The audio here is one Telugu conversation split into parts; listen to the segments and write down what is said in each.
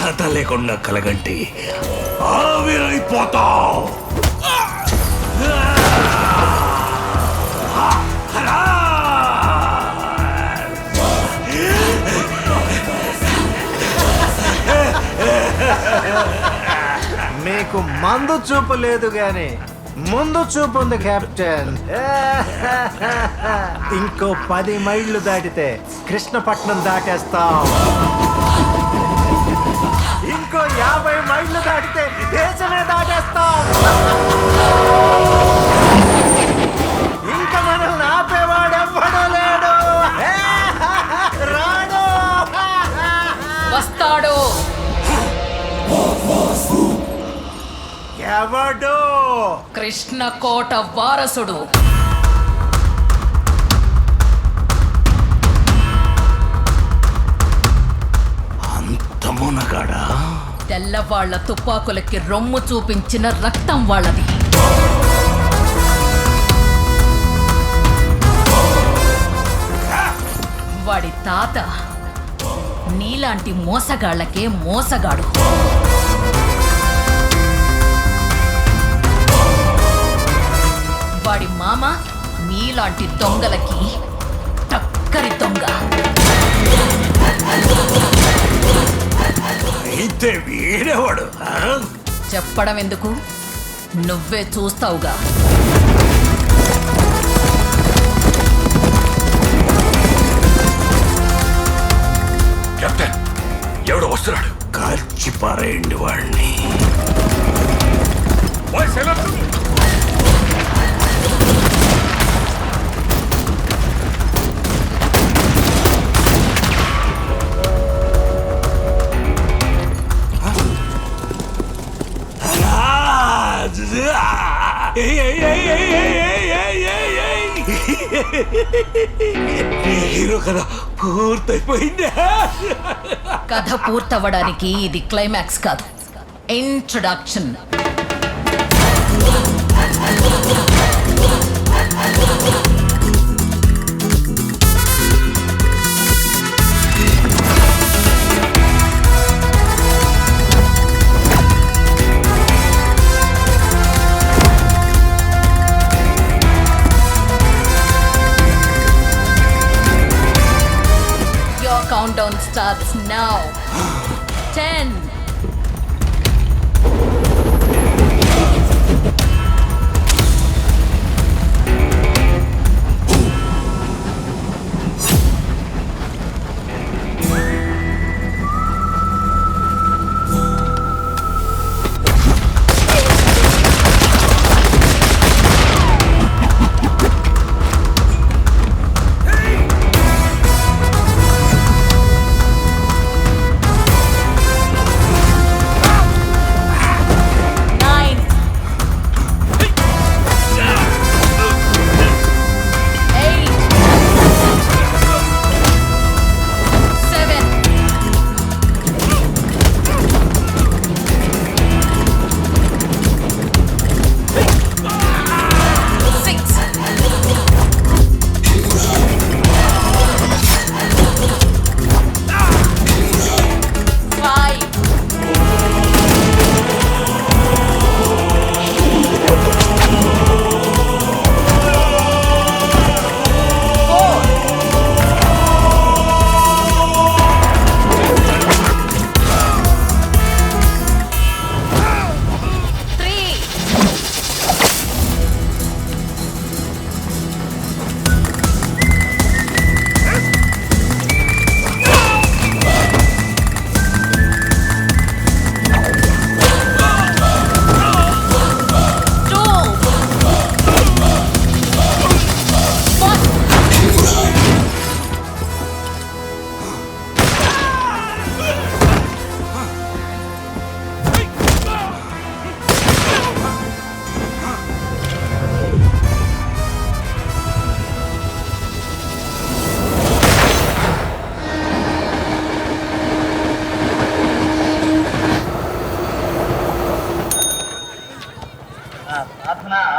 అర్హత లేకుండా కలగంటి ఆవిరైపోతావు. మీకు మందు చూపు లేదు గాని ముందు చూపు ఉంది కెప్టెన్. ఇంకో 10 మైళ్ళు దాటితే కృష్ణపట్నం దాటేస్తాం. ఇంకో 50 మైళ్ళు దాటితే దేశమే దాటేస్తాం. ఇంకా మనల్ని ఆపేవాడు ఎవ్వడూ లేడు. రాడు. వస్తాడు. ఎవడు? కృష్ణకోట వారసుడు. అంత మునగాడా? తెల్లవాళ్ల తుపాకులకి రొమ్ము చూపించిన రక్తం వాళ్ళది. వాడి తాత నీలాంటి మోసగాళ్లకే మోసగాడు. వాడి మామ నీలాంటి దొంగలకి టక్కరి దొంగ. అయితే వీడేవాడు? చెప్పడం ఎందుకు, నువ్వే చూస్తావుగా. కెప్టెన్, ఎవడు వస్తున్నాడు? కాల్చి పారేయండి వాడిని. హీరో కదా పూర్తయిపోయింది. కథ పూర్తవ్వడానికి ఇది క్లైమాక్స్ కాదు, ఇంట్రడక్షన్. Countdown starts now. 10.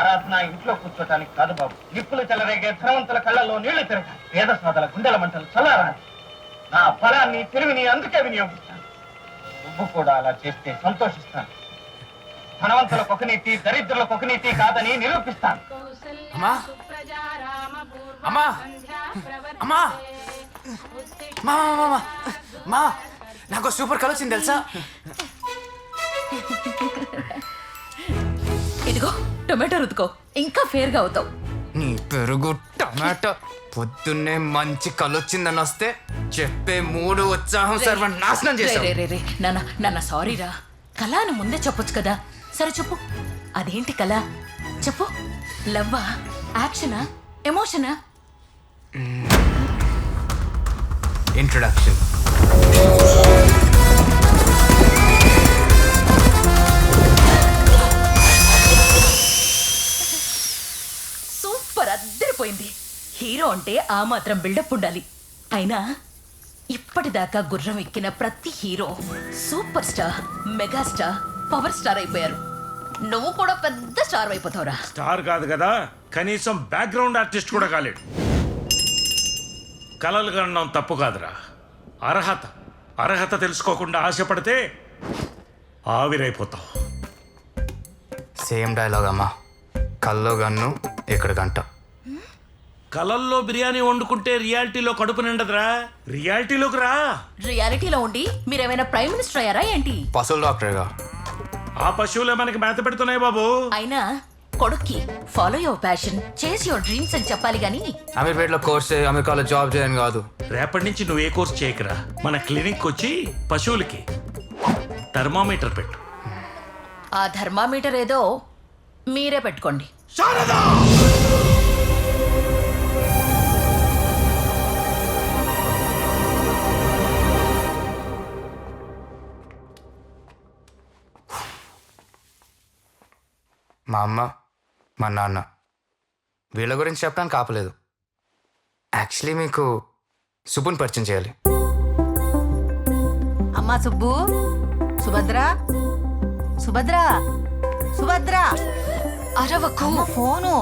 ఆరాధన ఇంట్లో కూర్చోటానికి కాదు బాబు. నిప్పులు చెలరేగే ధనవంతుల కళ్ళల్లో నీళ్లు తిరగాలి. పేద సాధల గుండెల మంటలు చల్లారాలి. నా ఫలాన్ని తెలివిని అందుకే వినియోగిస్తాను. నువ్వు కూడా అలా చేస్తే సంతోషిస్తాను. ధనవంతులకు ఒక నీతి, దరిద్రులకు ఒక నీతి కాదని నిరూపిస్తాను. అమ్మా అమ్మా అమ్మా మా మా మా నాకు సూపర్ కలర్ వచ్చింది తెలుసా? ఇదిగో టొమాటో రుతుకో, ఇంకా ఫేర్గా అవుతావు. నీ పెరుగు టమాటో పొద్దున్నే మంచి కలొచ్చిందని వస్తే చెప్పే మూడు ఉత్సాహం సర్వ నాశనం చేశావు. రే నాన్న సారీ రా. కళ అని ముందే చెప్పొచ్చు కదా. సరే చెప్పు, అదేంటి కళ చెప్పు. లవ్వా, యాక్షనా, ఎమోషనా? ఇంట్రొడక్షన్. సూపర్, అద్దరిపోయింది. హీరో అంటే ఆ మాత్రం బిల్డప్ ఉండాలి. అయినా ఇప్పటిదాకా గుర్రం ఎక్కిన ప్రతి hero super star, megastar, power star అయిపోయారు. నువ్వు కూడా పెద్ద స్టార్ అయిపోతావురా. స్టార్ కాదు కదా, కనీసం బ్యాక్గ్రౌండ్ ఆర్టిస్ట్ కూడా కాలేడు. కలలు కనడం తప్పు కాదురా, అర్హత తెలుసుకోకుండా ఆశపడితే ఆవిరైపోతావు. సేమ్ డైలాగ్ అమ్మా. కల్లో గన్ను, ఇక్కడ గంట. కలల్లో బిర్యానీ వండుకుంటే రియాలిటీలో కడుపు నిండదురా. రియాలిటీలోకి రా. రియాలిటీలో ఉండి మీరేమైనా ప్రైమ్ మినిస్టర్ అయ్యారా ఏంటి? పశువుల డాక్టర్గా. ఆ పశువులే మనకి మేత పెడుతున్నాయి బాబు. అయినా కొడుక్కి ఫాలో యువర్ ప్యాషన్, చేస్ యువర్ డ్రీమ్స్ అని చెప్పాలి గాని అమీర్పేటలో కోర్స్ చేయి, అమెరికాలో జాబ్ చేయని కాదు. రేపటి నుంచి నువ్వు ఏ కోర్స్ చేయకురా. మన క్లినిక్ వచ్చి పశువులకి థర్మామీటర్ పెట్టు. ఆ థర్మామీటర్ ఏదో మీరే పెట్టుకోండి. మా అమ్మ, మా నాన్న వీళ్ళ గురించి చెప్పడానికి ఆపలేదు. యాక్చువల్లీ మీకు సుబ్బుని పరిచయం చేయాలి. అమ్మా సుబ్బు, సుభద్ర, సుభద్ర, సుభద్ర, అరవకు. అమ్మ ఫోను.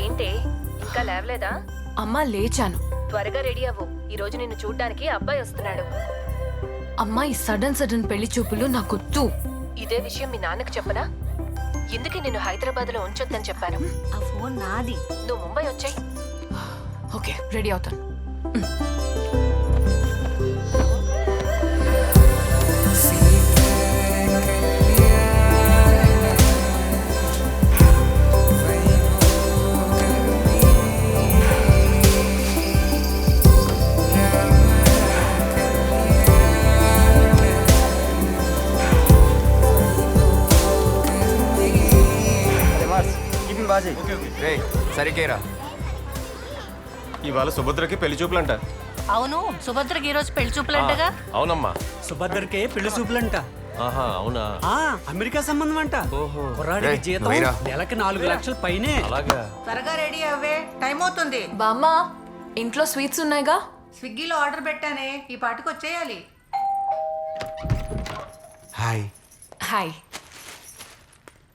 ఏంటి ఇంకా లేవలేదా? అమ్మా లేచాను. త్వరగా రెడీ అవ్వు, ఈ రోజు నిన్ను చూడ్డానికి అబ్బాయి వస్తున్నాడు. అమ్మా ఈ సడన్ పెళ్లి చూపులు నాకొద్దు. ఇదే విషయం మీ నాన్నకు చెప్పనా? ఎందుకే నిన్ను హైదరాబాద్ లో ఉంచొద్దని చెప్పాను. ఆ ఫోన్ నాది. నువ్వు ముంబై వచ్చాయి. ఓకే రెడీ అవుతాను. రే సరికేరా. ఇవాళ సుభద్రకి పెళ్లి చూపులంట. అవును, సుభద్రకి ఈ రోజు పెళ్లి చూపులంటగా. అవునమ్మా. సుభద్రకే పెళ్లి చూపులంట. ఆహా అవునా. అమెరికా సంబంధం అంట. కుర్రాడికి రేయ్, జీతం నువ్వేరా? నెలకి 4 లక్షల పైనే. అలాగా. త్వరగా రెడీ అవ్వే, టైం అవుతుంది. బామ్మ ఇంట్లో స్వీట్స్ ఉన్నాయిగా. స్విగ్గీలో ఆర్డర్ పెట్టానే, ఈ పాటికి వచ్చేయాలి. హాయ్. హాయ్.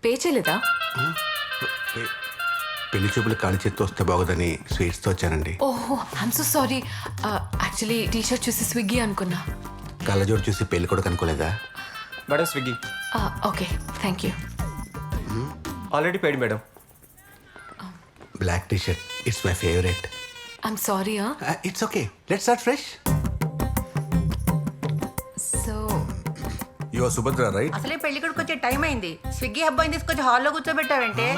పే చేయలేదా? పెళ్లి చూపులు కాలి చేత్తో వస్తే బాగోదని స్వీట్స్తో వచ్చానండి. ఓహో I'm so sorry. Actually T-shirt చూసి స్విగ్గీ అనుకున్నా. కళ్ళజోడు చూసి పెళ్లి కూడా కనుకోలేదా? Madam Swiggy. Okay thank you. Already paid madam. Black T-shirt, it's my favourite. I'm sorry. It's okay, let's start fresh. So you are Subhadra right? అసలే పెళ్లి కొడుకు వచ్చే టైం అయింది. స్విగ్గీ అబ్బాయిని తీసుకొచ్చి హాల్లో కూర్చోబెట్టావంటే.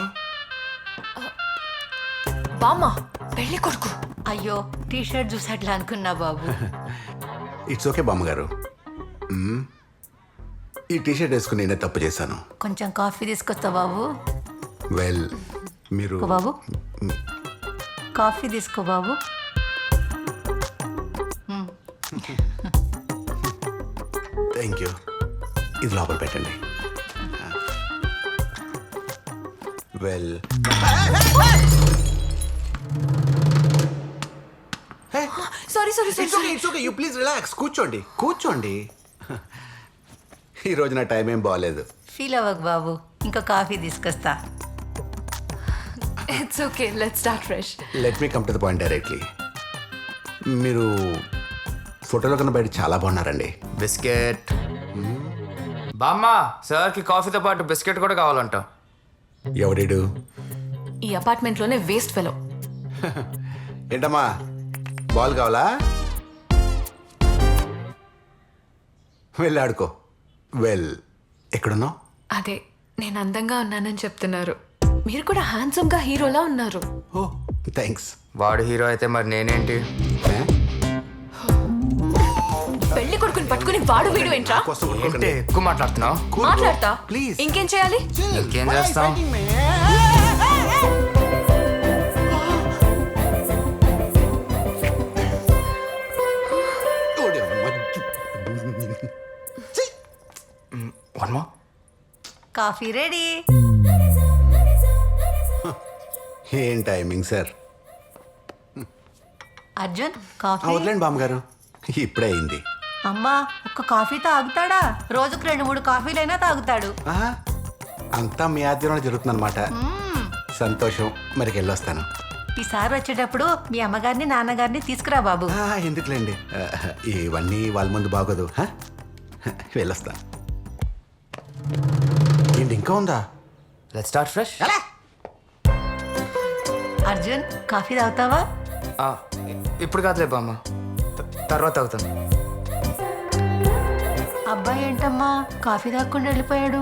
బామ్మ పెళ్లి కొడుకు. అయ్యో, టీ షర్ట్ చూసి అట్లా అనుకున్నా బాబు. ఇట్స్ ఓకే బామ్మగారు. ఈ టీ షర్ట్ వేసుకుని నేనే తప్పు చేశాను. కొంచెం కాఫీ తీసుకొస్తా బాబు. వెల్ మీరు బాబు కాఫీ తీసుకో బాబు. Thank you. ఇది లోపల పెట్టండి. Well sorry sorry it's okay, it's okay, you please relax. కూర్చోండి కూర్చోండి. ఈ రోజు నా టైం ఏం బాగాలేదు. ఫీల్ అవ్వకు బాబు, ఇంకో కాఫీ తీసుకొస్తా. It's okay let's start fresh. Let me come to the point directly. మీరు ఫోటోలో కన్నా బయట చాలా బాగున్నారండి. బిస్కెట్. బామ్మ సార్కి కాఫీతో పాటు బిస్కెట్ కూడా కావాలంట. ఎవడీడు? ఈ అపార్ట్మెంట్లోనే వేస్ట్ ఫెలో. ఏంటమ్మా బాల్ కావాలా? వెళ్ళి ఆడుకో. ఎక్కడున్నావు? అదే నేను అందంగా ఉన్నానని చెప్తున్నారు. మీరు కూడా హ్యాండ్సమ్ గా హీరోలా ఉన్నారు. ఓ థ్యాంక్స్. వాడు హీరో అయితే మరి నేనేంటి? పెళ్లి కొడుకుని పట్టుకుని వాడు వీడు ఏంట్రా? ఏంటి ఎక్కువ మాట్లాడుతున్నావు? మాట్లాడతా. ప్లీజ్. ఇంకేం చేయాలి? ఇంకేం చేస్తాం? One more. Coffee ready. ఏం టైమింగ్ సార్. అర్జున్ కాఫీ. వదిలేండి బామ్మగారు, ఇప్పుడే అయింది. అమ్మా ఒక్క కాఫీ తాగుతాడా? రోజుకు 2-3 కాఫీలైనా తాగుతాడు. ఆహా, అంతా మీ ఆధ్వర్యంలో జరుగుతుందన్నమాట. సంతోషం. మరికి వెళ్ళొస్తాను. ఈసారి వచ్చేటప్పుడు మీ అమ్మగారిని నాన్నగారిని తీసుకురా బాబు. ఎందుకులేండి, ఇవన్నీ వాళ్ళ ముందు బాగోదు. వెళ్ళొస్తాను. ఏంటి ఇంకా ఉందా? Let's start fresh. Arjun coffee తాగుతావా? ఇప్పుడు కాదులే బామ్మ, తర్వాత అవుతాను. అబ్బాయి ఏంటమ్మా కాఫీ తాగకుండా వెళ్ళిపోయాడు?